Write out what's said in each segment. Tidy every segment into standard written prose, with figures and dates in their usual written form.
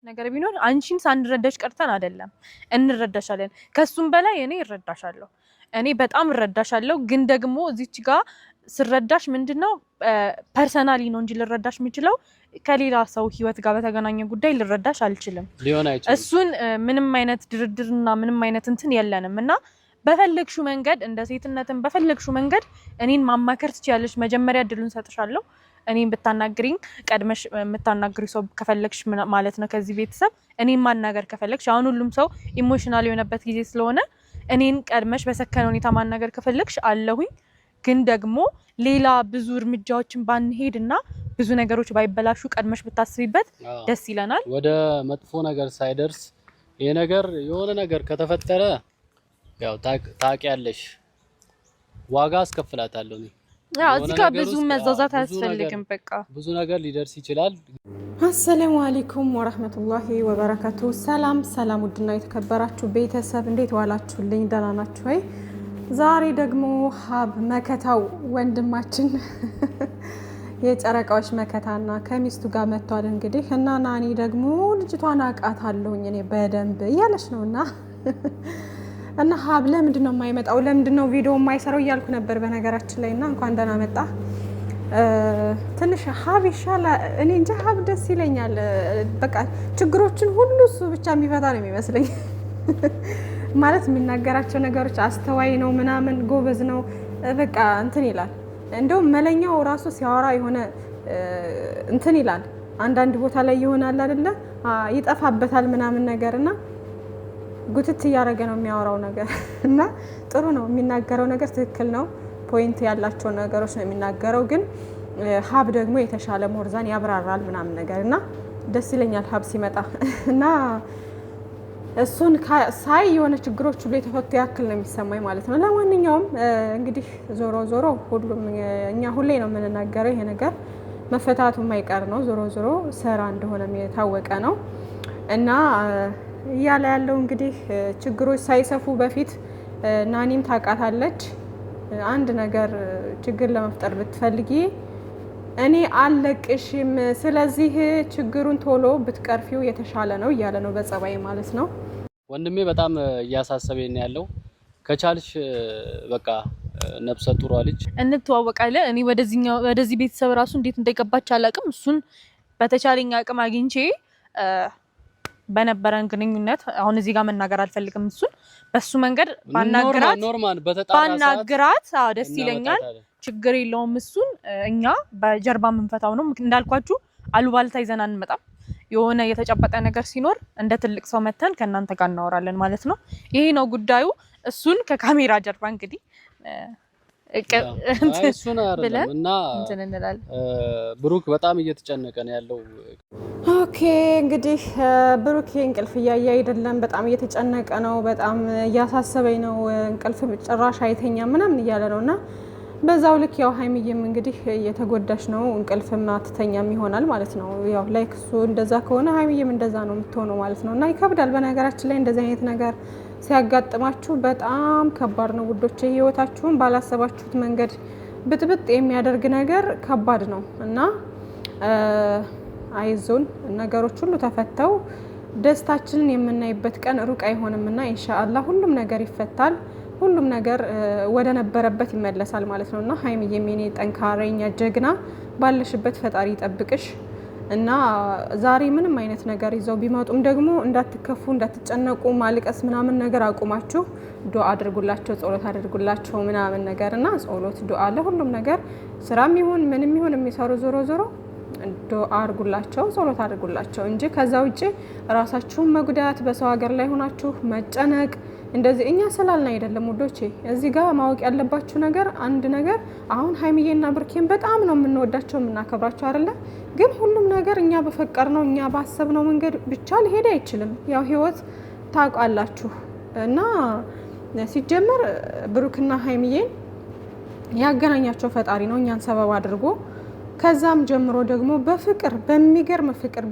ነገር ቢኖር አንቺን ሳንረዳሽ ቀርተን አይደለም እንረዳሻለን። ከሱም በላይ እኔ እረዳሻለሁ። እኔ በጣም እረዳሻለሁ። ግን ደግሞ እዚች ጋር ስረዳሽ ምንድነው ፐርሰናሊ ነው እንጂ ልረዳሽ የምችለው ከሌላ ሰው ህይወት ጋር በተገናኘ ጉዳይ ልረዳሽ አልችልም። እሱን ምንም አይነት ድርድርና ምንም አይነት እንትን የለንም እና በፈለግሹ መንገድ እንደ ሴትነትን በፈለግሹ መንገድ እኔን ማማከር ትችያለሽ። መጀመሪያ እድሉን ሰጥሻለሁ። እኔን ብታናግሪኝ ቀድመሽ የምታናግሪ ሰው ከፈለግሽ ማለት ነው ከዚህ ቤተሰብ እኔን ማናገር ከፈለግሽ አሁን ሁሉም ሰው ኢሞሽናል የሆነበት ጊዜ ስለሆነ እኔን ቀድመሽ በሰከነ ሁኔታ ማናገር ከፈለግሽ አለሁኝ። ግን ደግሞ ሌላ ብዙ እርምጃዎችን ባንሄድና ብዙ ነገሮች ባይበላሹ ቀድመሽ ብታስቢበት ደስ ይለናል። ወደ መጥፎ ነገር ሳይደርስ ይሄ ነገር የሆነ ነገር ከተፈጠረ ያው ታውቂያለሽ ዋጋ አስከፍላታለሁ እኔ። ያው እዚህ ጋር ብዙ መዛዛት አያስፈልግም። በቃ ብዙ ነገር ሊደርስ ይችላል። አሰላሙ አለይኩም ወራህመቱላሂ ወበረካቱ። ሰላም ውድና የተከበራችሁ ቤተሰብ እንዴት ዋላችሁልኝ? ደህና ናችሁ ወይ? ዛሬ ደግሞ ሀብ መከታው ወንድማችን የጨረቃዎች መከታና ከሚስቱ ጋር መጥቷል። እንግዲህ እና ናኒ ደግሞ ልጅቷን አውቃታለሁኝ እኔ በደንብ እያለች ነውና እና ሀብ ለምንድነው የማይመጣው? ለምንድነው ቪዲዮ የማይሰራው እያልኩ ነበር በነገራችን ላይ። እና እንኳን ደህና መጣ። ትንሽ ሀብ ይሻላል። እኔ እንጃ ሀብ ደስ ይለኛል። በቃ ችግሮችን ሁሉ እሱ ብቻ የሚፈታ ነው የሚመስለኝ። ማለት የሚናገራቸው ነገሮች አስተዋይ ነው ምናምን ጎበዝ ነው። በቃ እንትን ይላል። እንደውም መለኛው ራሱ ሲያወራ የሆነ እንትን ይላል። አንዳንድ ቦታ ላይ ይሆናል አይደለ? ይጠፋበታል ምናምን ነገርና ጉትት እያደረገ ነው የሚያወራው ነገር እና ጥሩ ነው የሚናገረው ነገር ትክክል ነው። ፖይንት ያላቸው ነገሮች ነው የሚናገረው። ግን ሀብ ደግሞ የተሻለ ሞርዛን ያብራራል ምናምን ነገር እና ደስ ይለኛል ሀብ ሲመጣ እና እሱን ሳይ የሆነ ችግሮች ሁሉ የተፈቱ ያክል ነው የሚሰማኝ ማለት ነው። ለማንኛውም እንግዲህ ዞሮ ሁሉም እኛ ሁሌ ነው የምንናገረው ይሄ ነገር መፈታቱ የማይቀር ነው። ዞሮ ስራ እንደሆነ የታወቀ ነው እና እያለ ያለው እንግዲህ ችግሮች ሳይሰፉ በፊት ናኒም ታውቃታለች። አንድ ነገር ችግር ለመፍጠር ብትፈልጊ እኔ አልለቅሽም፣ ስለዚህ ችግሩን ቶሎ ብትቀርፊው የተሻለ ነው እያለ ነው በጸባይ ማለት ነው። ወንድሜ በጣም እያሳሰበኝ ያለው ከቻልሽ በቃ ነፍሰ ጡሯ ልጅ እንተዋወቃለን። እኔ ወደዚህ ቤተሰብ ራሱ እንዴት እንደገባች አላውቅም። እሱን በተቻለኝ አቅም አግኝቼ በነበረን ግንኙነት አሁን እዚህ ጋር መናገር አልፈልግም። እሱን በሱ መንገድ ባናግራት ደስ ይለኛል። ችግር የለውም። እሱን እኛ በጀርባ የምንፈታው ነው። እንዳልኳችሁ አሉባልታ ይዘን አንመጣም። የሆነ የተጨበጠ ነገር ሲኖር እንደ ትልቅ ሰው መተን ከእናንተ ጋር እናወራለን ማለት ነው። ይሄ ነው ጉዳዩ። እሱን ከካሜራ ጀርባ እንግዲህ እሱን አይደለም እና ብሩክ በጣም እየተጨነቀ ነው ያለው። ኦኬ እንግዲህ ብሩክ እንቅልፍ እያየ አይደለም፣ በጣም እየተጨነቀ ነው። በጣም እያሳሰበኝ ነው። እንቅልፍ ጭራሽ አይተኛም ምናምን እያለ ነውና በዛው ልክ ያው ሀይሚዬም እንግዲህ እየተጎዳሽ ነው፣ እንቅልፍም አትተኛም ይሆናል ማለት ነው። ያው ላይክ እሱ እንደዛ ከሆነ ሀይሚዬም እንደዛ ነው የምትሆነው ማለት ነው። እና ይከብዳል። በነገራችን ላይ እንደዚህ አይነት ነገር ሲያጋጥማችሁ በጣም ከባድ ነው ውዶቼ። ህይወታችሁን ባላሰባችሁት መንገድ ብጥብጥ የሚያደርግ ነገር ከባድ ነው እና አይዞን፣ ነገሮች ሁሉ ተፈተው ደስታችንን የምናይበት ቀን ሩቅ አይሆንምና ኢንሻአላህ ሁሉም ነገር ይፈታል። ሁሉም ነገር ወደ ነበረበት ይመለሳል ማለት ነውና ሀይሚዬም የኔ ጠንካራኛ ጀግና ባለሽበት ፈጣሪ ይጠብቅሽ እና ዛሬ ምንም አይነት ነገር ይዘው ቢመጡም ደግሞ እንዳትከፉ፣ እንዳትጨነቁ፣ ማልቀስ ምናምን ነገር አቁማችሁ ዱአ አድርጉላቸው፣ ጸሎት አድርጉላቸው ምናምን ነገርና ጸሎት ዱአ ለሁሉም ነገር ስራም ይሁን ምንም ይሁን የሚሰሩ ዞሮ ዱአ አድርጉላቸው፣ ጸሎት አድርጉላቸው እንጂ ከዛ ውጪ ራሳችሁን መጉዳት፣ በሰው ሀገር ላይ ሆናችሁ መጨነቅ እንደዚህ እኛ ስላልን አይደለም ውዶቼ። እዚህ ጋር ማወቅ ያለባችሁ ነገር አንድ ነገር አሁን ሀይሚዬና ብሩኬን በጣም ነው የምንወዳቸው የምናከብራቸው አይደለ? ግን ሁሉም ነገር እኛ በፈቀርነው እኛ ባሰብነው መንገድ ብቻ ሊሄድ አይችልም። ያው ህይወት ታውቃላችሁ እና ሲጀመር ብሩክና ሀይሚዬን ያገናኛቸው ፈጣሪ ነው እኛን ሰበብ አድርጎ። ከዛም ጀምሮ ደግሞ በፍቅር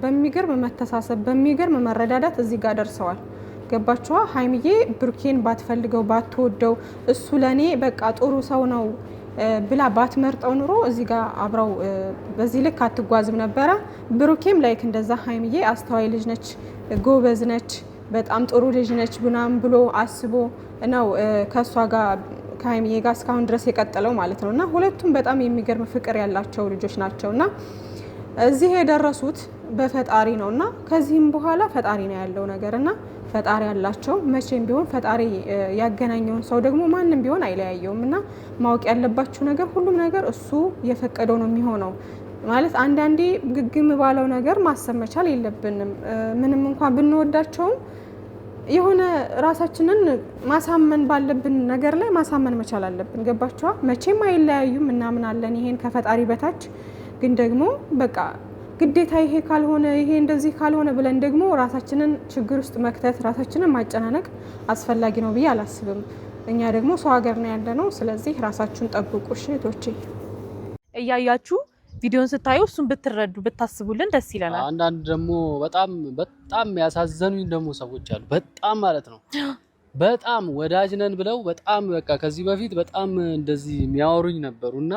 በሚገርም መተሳሰብ በሚገርም መረዳዳት እዚህ ጋር ደርሰዋል። ገባችኋ? ሀይሚዬ ብሩኬን ባትፈልገው ባትወደው እሱ ለኔ በቃ ጥሩ ሰው ነው ብላ ባትመርጠው ኑሮ እዚህ ጋር አብረው በዚህ ልክ አትጓዝም ነበረ። ብሩኬም ላይክ እንደዛ ሀይሚዬ አስተዋይ ልጅ ነች፣ ጎበዝ ነች፣ በጣም ጥሩ ልጅ ነች ምናምን ብሎ አስቦ ነው ከእሷ ጋር ከሀይሚዬ ጋር እስካሁን ድረስ የቀጠለው ማለት ነው። እና ሁለቱም በጣም የሚገርም ፍቅር ያላቸው ልጆች ናቸው እና እዚህ የደረሱት በፈጣሪ ነው እና ከዚህም በኋላ ፈጣሪ ነው ያለው ነገር እና ፈጣሪ ያላቸው መቼም ቢሆን ፈጣሪ ያገናኘውን ሰው ደግሞ ማንም ቢሆን አይለያየውም። እና ማወቅ ያለባችሁ ነገር ሁሉም ነገር እሱ የፈቀደው ነው የሚሆነው። ማለት አንዳንዴ ግግም ባለው ነገር ማሰብ መቻል የለብንም። ምንም እንኳን ብንወዳቸውም የሆነ ራሳችንን ማሳመን ባለብን ነገር ላይ ማሳመን መቻል አለብን። ገባችኋ? መቼም አይለያዩም እናምናለን፣ ይሄን ከፈጣሪ በታች ግን ደግሞ በቃ ግዴታ ይሄ ካልሆነ ይሄ እንደዚህ ካልሆነ ብለን ደግሞ ራሳችንን ችግር ውስጥ መክተት ራሳችንን ማጨናነቅ አስፈላጊ ነው ብዬ አላስብም። እኛ ደግሞ ሰው ሀገር ነው ያለነው። ስለዚህ ራሳችሁን ጠብቁ እህቶቼ። እያያችሁ ቪዲዮን ስታዩ እሱን ብትረዱ ብታስቡልን ደስ ይለናል። አንዳንድ ደግሞ በጣም ያሳዘኑኝ ደግሞ ሰዎች አሉ። በጣም ማለት ነው በጣም ወዳጅ ነን ብለው በጣም በቃ ከዚህ በፊት በጣም እንደዚህ የሚያወሩኝ ነበሩና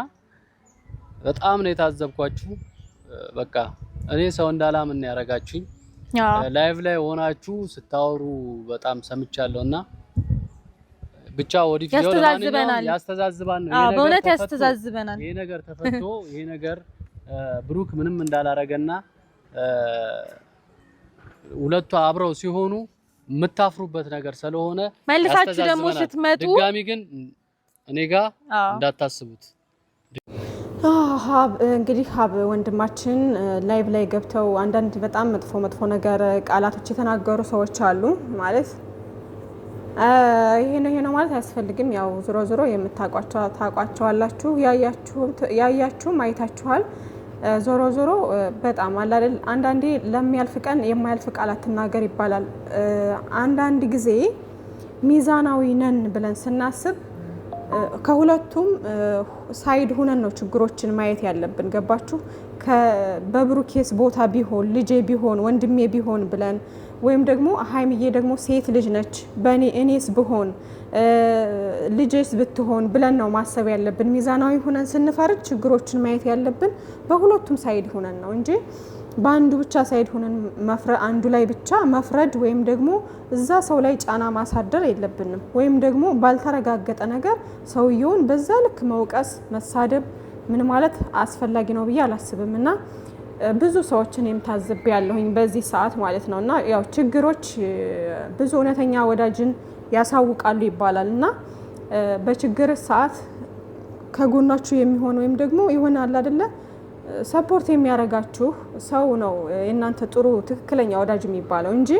በጣም ነው የታዘብኳችሁ። በቃ እኔ ሰው እንዳላምን ያረጋችሁኝ። ላይቭ ላይ ሆናችሁ ስታወሩ በጣም ሰምቻለሁና ብቻ ወዲህ ያስተዛዝባል። በእውነት ያስተዛዝበናል። ይሄ ነገር ተፈቶ ይሄ ነገር ብሩክ ምንም እንዳላረገና ሁለቱ አብረው ሲሆኑ የምታፍሩበት ነገር ስለሆነ መልሳችሁ ደግሞ ስትመጡ ድጋሚ ግን እኔ ጋር እንዳታስቡት። እንግዲህ ሀብ ወንድማችን ላይቭ ላይ ገብተው አንዳንድ በጣም መጥፎ ነገር ቃላቶች የተናገሩ ሰዎች አሉ። ማለት ይሄ ነው ማለት አያስፈልግም። ያው ዞሮ የምታቋቸው ታቋቸዋላችሁ፣ ያያችሁም አይታችኋል። ዞሮ በጣም አላደል አንዳንዴ ለሚያልፍ ቀን የማያልፍ ቃል አትናገር ይባላል። አንዳንድ ጊዜ ሚዛናዊ ነን ብለን ስናስብ ከሁለቱም ሳይድ ሁነን ነው ችግሮችን ማየት ያለብን። ገባችሁ? በብሩኬስ ቦታ ቢሆን ልጄ ቢሆን ወንድሜ ቢሆን ብለን ወይም ደግሞ ሀይሚዬ ደግሞ ሴት ልጅ ነች እኔስ ብሆን ልጄስ ብትሆን ብለን ነው ማሰብ ያለብን። ሚዛናዊ ሁነን ስንፈርድ ችግሮችን ማየት ያለብን በሁለቱም ሳይድ ሁነን ነው እንጂ በአንዱ ብቻ ሳይድ ሁነን አንዱ ላይ ብቻ መፍረድ ወይም ደግሞ እዛ ሰው ላይ ጫና ማሳደር የለብንም። ወይም ደግሞ ባልተረጋገጠ ነገር ሰውየውን በዛ ልክ መውቀስ፣ መሳደብ ምን ማለት አስፈላጊ ነው ብዬ አላስብም። እና ብዙ ሰዎችን የምታዝብ ያለሁኝ በዚህ ሰዓት ማለት ነው። እና ያው ችግሮች ብዙ እውነተኛ ወዳጅን ያሳውቃሉ ይባላል። እና በችግር ሰዓት ከጎናችሁ የሚሆን ወይም ደግሞ ይሆናል አይደለ ሰፖርት የሚያደርጋችሁ ሰው ነው የእናንተ ጥሩ ትክክለኛ ወዳጅ የሚባለው እንጂ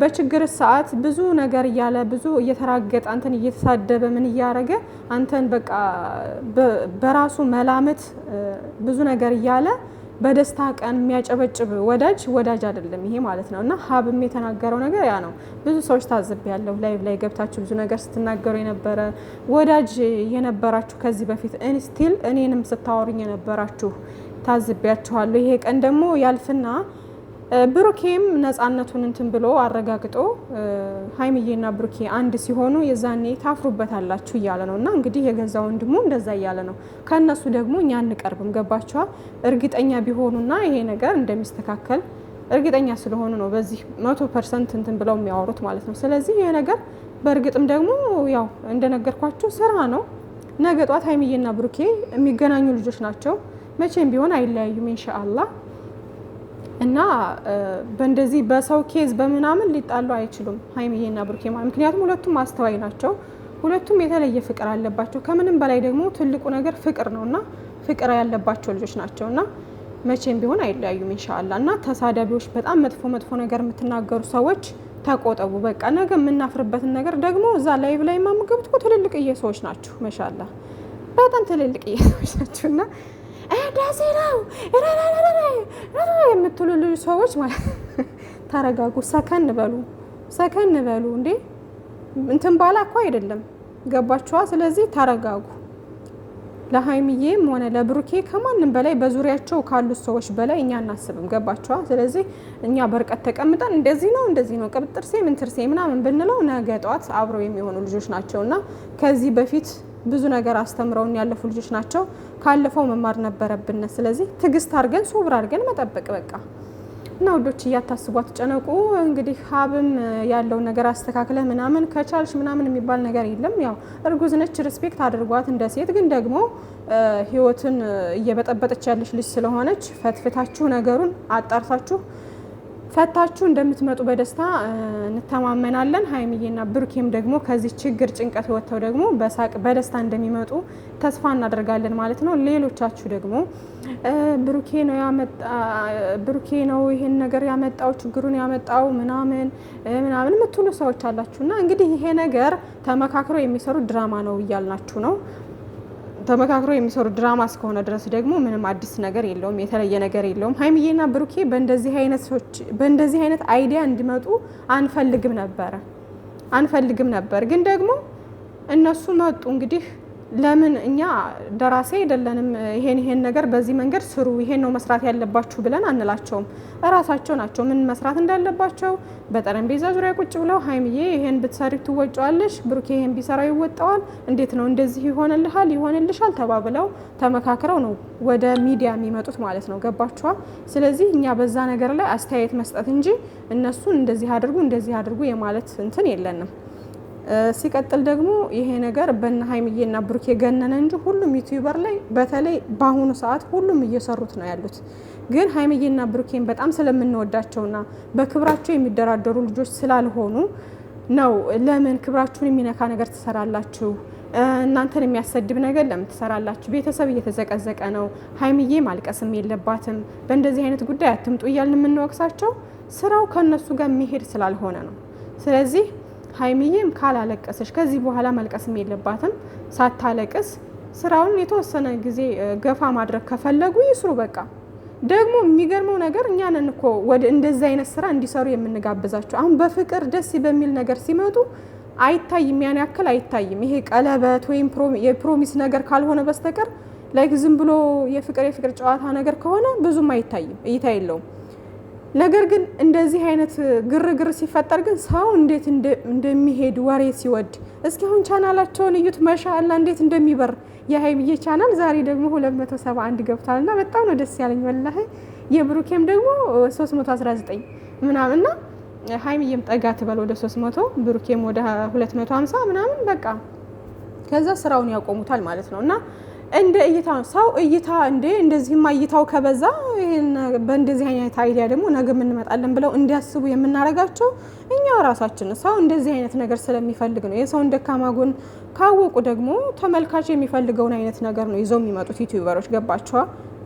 በችግር ሰዓት ብዙ ነገር እያለ ብዙ እየተራገጠ አንተን እየተሳደበ ምን እያደረገ አንተን በቃ በራሱ መላመት ብዙ ነገር እያለ በደስታ ቀን የሚያጨበጭብ ወዳጅ አይደለም ይሄ ማለት ነው። እና ሀብም የተናገረው ነገር ያ ነው። ብዙ ሰዎች ታዝቤያለሁ ላይቭ ላይ ገብታችሁ ብዙ ነገር ስትናገሩ የነበረ ወዳጅ የነበራችሁ ከዚህ በፊት ስቲል እኔንም ስታወሩኝ የነበራችሁ ታዝቤያችኋለሁ። ይሄ ቀን ደግሞ ያልፍና ብሩኬም ነፃነቱን እንትን ብሎ አረጋግጦ ሀይሚዬና ብሩኬ አንድ ሲሆኑ የዛኔ ታፍሩበታላችሁ እያለ ነው። እና እንግዲህ የገዛ ወንድሙ እንደዛ እያለ ነው። ከነሱ ደግሞ እኛ አንቀርብም። ገባችኋ? እርግጠኛ ቢሆኑና ይሄ ነገር እንደሚስተካከል እርግጠኛ ስለሆኑ ነው በዚህ 100% እንትን ብለው የሚያወሩት ማለት ነው። ስለዚህ ይሄ ነገር በእርግጥም ደግሞ ያው እንደነገርኳችሁ ስራ ነው። ነገ ጧት ሀይሚዬና ብሩኬ የሚገናኙ ልጆች ናቸው። መቼም ቢሆን አይለያዩም ኢንሻአላህ። እና በእንደዚህ በሰው ኬዝ በምናምን ሊጣሉ አይችሉም ሀይሚዬና ብሩኬ ማለት ምክንያቱም ሁለቱም አስተዋይ ናቸው። ሁለቱም የተለየ ፍቅር አለባቸው። ከምንም በላይ ደግሞ ትልቁ ነገር ፍቅር ነውና ፍቅር ያለባቸው ልጆች ናቸውና መቼም ቢሆን አይለያዩም ኢንሻአላህ። እና ተሳዳቢዎች፣ በጣም መጥፎ ነገር የምትናገሩ ሰዎች ተቆጠቡ። በቃ ነገ የምናፍርበትን ነገር ደግሞ እዛ ላይቭ ላይ ማምገብት እኮ ትልልቅዬ ሰዎች ናቸው። ማሻአላህ በጣም ትልልቅዬ ሰዎች ናቸውና እንደዚህ ነው የምትሉ ልጅ ሰዎች ማለት ተረጋጉ፣ ሰከን በሉ እንዴ እንትን ባላ እኮ አይደለም። ገባችኋ? ስለዚህ ተረጋጉ። ለሀይሚዬም ሆነ ለብሩኬ ከማንም በላይ በዙሪያቸው ካሉት ሰዎች በላይ እኛ እናስብም። ገባችኋ? ስለዚህ እኛ በርቀት ተቀምጠን እንደዚህ ነው ቅብጥርሴ ምንትርሴ ምናምን ብንለው ነገ ጧት አብረው የሚሆኑ ልጆች ናቸውና ከዚህ በፊት ብዙ ነገር አስተምረውን ያለፉ ልጆች ናቸው። ካለፈው መማር ነበረብን። ስለዚህ ትዕግስት አድርገን ሶብር አድርገን መጠበቅ በቃ እና ወዶች እያታስቡ አትጨነቁ። እንግዲህ ሀብም ያለውን ነገር አስተካክለ ምናምን ከቻልሽ ምናምን የሚባል ነገር የለም። ያው እርጉዝ ነች፣ ሪስፔክት አድርጓት እንደ ሴት። ግን ደግሞ ህይወትን እየበጠበጠች ያለች ልጅ ስለሆነች ፈትፍታችሁ ነገሩን አጣርታችሁ ፈታችሁ እንደምትመጡ በደስታ እንተማመናለን። ሀይሚዬና ብሩኬም ደግሞ ከዚህ ችግር ጭንቀት ወጥተው ደግሞ በሳቅ በደስታ እንደሚመጡ ተስፋ እናደርጋለን ማለት ነው። ሌሎቻችሁ ደግሞ ብሩኬ ነው ይሄን ነገር ያመጣው ችግሩን ያመጣው ምናምን የምትሉ ሰዎች አላችሁና እንግዲህ ይሄ ነገር ተመካክሮ የሚሰሩ ድራማ ነው እያልናችሁ ነው። ተመካክሮ የሚሰሩ ድራማ እስከሆነ ድረስ ደግሞ ምንም አዲስ ነገር የለውም፣ የተለየ ነገር የለውም። ሀይሚዬና ብሩኬ በእንደዚህ አይነት አይዲያ እንዲመጡ አንፈልግም ነበር። ግን ደግሞ እነሱ መጡ። እንግዲህ ለምን እኛ ደራሲ አይደለንም። ይሄን ነገር በዚህ መንገድ ስሩ፣ ይሄን ነው መስራት ያለባችሁ ብለን አንላቸውም። እራሳቸው ናቸው ምን መስራት እንዳለባቸው በጠረጴዛ ዙሪያ ቁጭ ብለው ሀይሚዬ ይሄን ብትሰሪ ትወጫዋለሽ፣ ብሩኬ ይሄን ቢሰራ ይወጣዋል፣ እንዴት ነው እንደዚህ ይሆንልሻል ተባብለው ተመካክረው ነው ወደ ሚዲያ የሚመጡት ማለት ነው። ገባችኋል? ስለዚህ እኛ በዛ ነገር ላይ አስተያየት መስጠት እንጂ እነሱን እንደዚህ አድርጉ የማለት እንትን የለንም። ሲቀጥል ደግሞ ይሄ ነገር በእነ ሀይሚዬና ብሩኬ ገነነ እንጂ ሁሉም ዩቲዩበር ላይ በተለይ በአሁኑ ሰዓት ሁሉም እየሰሩት ነው ያሉት። ግን ሀይሚዬና ብሩኬን በጣም ስለምንወዳቸውና በክብራቸው የሚደራደሩ ልጆች ስላልሆኑ ነው። ለምን ክብራችሁን የሚነካ ነገር ትሰራላችሁ? እናንተን የሚያሰድብ ነገር ለምን ትሰራላችሁ? ቤተሰብ እየተዘቀዘቀ ነው። ሀይሚዬ ማልቀስም የለባትም። በእንደዚህ አይነት ጉዳይ አትምጡ እያልን የምንወቅሳቸው ስራው ከነሱ ጋር የሚሄድ ስላልሆነ ነው። ስለዚህ ሀይሚዬም ካላለቀሰች ከዚህ በኋላ መልቀስም የለባትም። ሳታለቅስ ስራውን የተወሰነ ጊዜ ገፋ ማድረግ ከፈለጉ ይስሩ በቃ። ደግሞ የሚገርመው ነገር እኛ ነን እኮ ወደ እንደዚህ አይነት ስራ እንዲሰሩ የምንጋብዛቸው። አሁን በፍቅር ደስ በሚል ነገር ሲመጡ አይታይም፣ ያን ያክል አይታይም። ይሄ ቀለበት ወይም የፕሮሚስ ነገር ካልሆነ በስተቀር ላይክ ዝም ብሎ የፍቅር ጨዋታ ነገር ከሆነ ብዙም አይታይም፣ እይታ የለውም። ነገር ግን እንደዚህ አይነት ግርግር ሲፈጠር ግን ሰው እንዴት እንደሚሄድ ወሬ ሲወድ፣ እስኪ አሁን ቻናላቸውን እዩት። ማሻአላ እንዴት እንደሚበር የሀይሚዬ ቻናል ዛሬ ደግሞ 271 ገብቷልና በጣም ነው ደስ ያለኝ ወላሂ። የብሩኬም ደግሞ 319 ምናምንና ሀይሚዬም ጠጋ ትበል ወደ 300 ብሩኬም ወደ 250 ምናምን በቃ ከዛ ስራውን ያቆሙታል ማለት ነውና እንደ እይታ ሰው እይታ እንደዚህማ እይታው ከበዛ በእንደዚህ አይነት አይዲያ ደግሞ ነገ እንመጣለን ብለው እንዲያስቡ የምናረጋቸው እኛ ራሳችን። ሰው እንደዚህ አይነት ነገር ስለሚፈልግ ነው። የሰውን ደካማ ጎን ካወቁ ደግሞ ተመልካች የሚፈልገውን አይነት ነገር ነው ይዘው የሚመጡት ዩቲዩበሮች። ገባችኋ?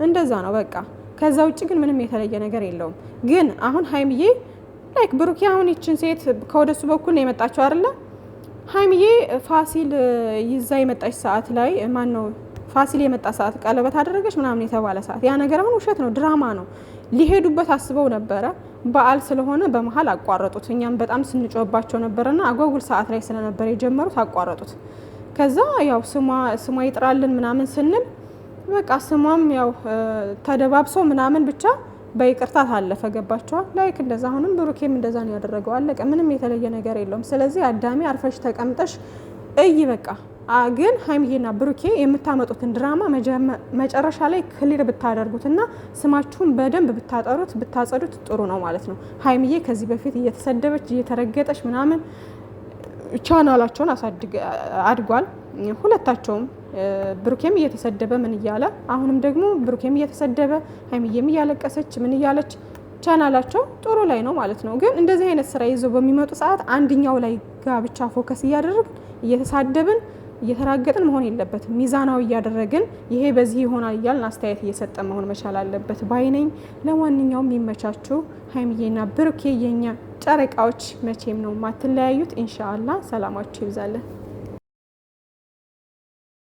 እንደዛ ነው በቃ። ከዛ ውጭ ግን ምንም የተለየ ነገር የለውም። ግን አሁን ሀይሚዬ ላይክ ብሩኬ አሁን ይችን ሴት ከወደሱ በኩል ነው የመጣችው አይደለ? ሀይሚዬ ፋሲል ይዛ የመጣች ሰዓት ላይ ማን ነው ፋሲል የመጣ ሰዓት ቀለበት አደረገች ምናምን የተባለ ሰዓት ያ ነገር አሁን ውሸት ነው፣ ድራማ ነው። ሊሄዱበት አስበው ነበረ። በዓል ስለሆነ በመሀል አቋረጡት። እኛም በጣም ስንጮህባቸው ነበረና አጓጉል ሰዓት ላይ ስለነበረ የጀመሩት አቋረጡት። ከዛ ያው ስሟ ይጥራልን ምናምን ስንል በቃ ስሟም ያው ተደባብሶ ምናምን ብቻ በይቅርታ ታለፈ። ገባችኋል? ላይክ እንደዛ አሁንም ብሩኬም እንደዛ ነው ያደረገው። አለቀ። ምንም የተለየ ነገር የለውም። ስለዚህ አዳሚ አርፈሽ ተቀምጠሽ በቃ ግን ሀይሚዬና ብሩኬ የምታመጡትን ድራማ መጨረሻ ላይ ክሊር ብታደርጉትና ስማችሁን በደንብ ብታጸዱት ጥሩ ነው ማለት ነው። ሀይሚዬ ከዚህ በፊት እየተሰደበች እየተረገጠች ምናምን ቻናላቸውን አድጓል። ሁለታቸውም ብሩኬም እየተሰደበ ምን እያለ አሁንም ደግሞ ብሩኬም እየተሰደበ ሀይሚዬም እያለቀሰች ምን እያለች ቻናላቸው ጥሩ ላይ ነው ማለት ነው። ግን እንደዚህ አይነት ስራ ይዘው በሚመጡ ሰዓት አንድኛው ላይ ጋር ብቻ ፎከስ እያደረግን እየተሳደብን እየተራገጥን መሆን የለበትም። ሚዛናዊ እያደረግን ይሄ በዚህ ይሆናል እያልን አስተያየት እየሰጠ መሆን መቻል አለበት ባይነኝ። ለማንኛውም የሚመቻችሁ ሀይሚዬና ብሩኬ የኛ ጨረቃዎች መቼም ነው ማትለያዩት። ኢንሻአላህ ሰላማችሁ ይብዛለን።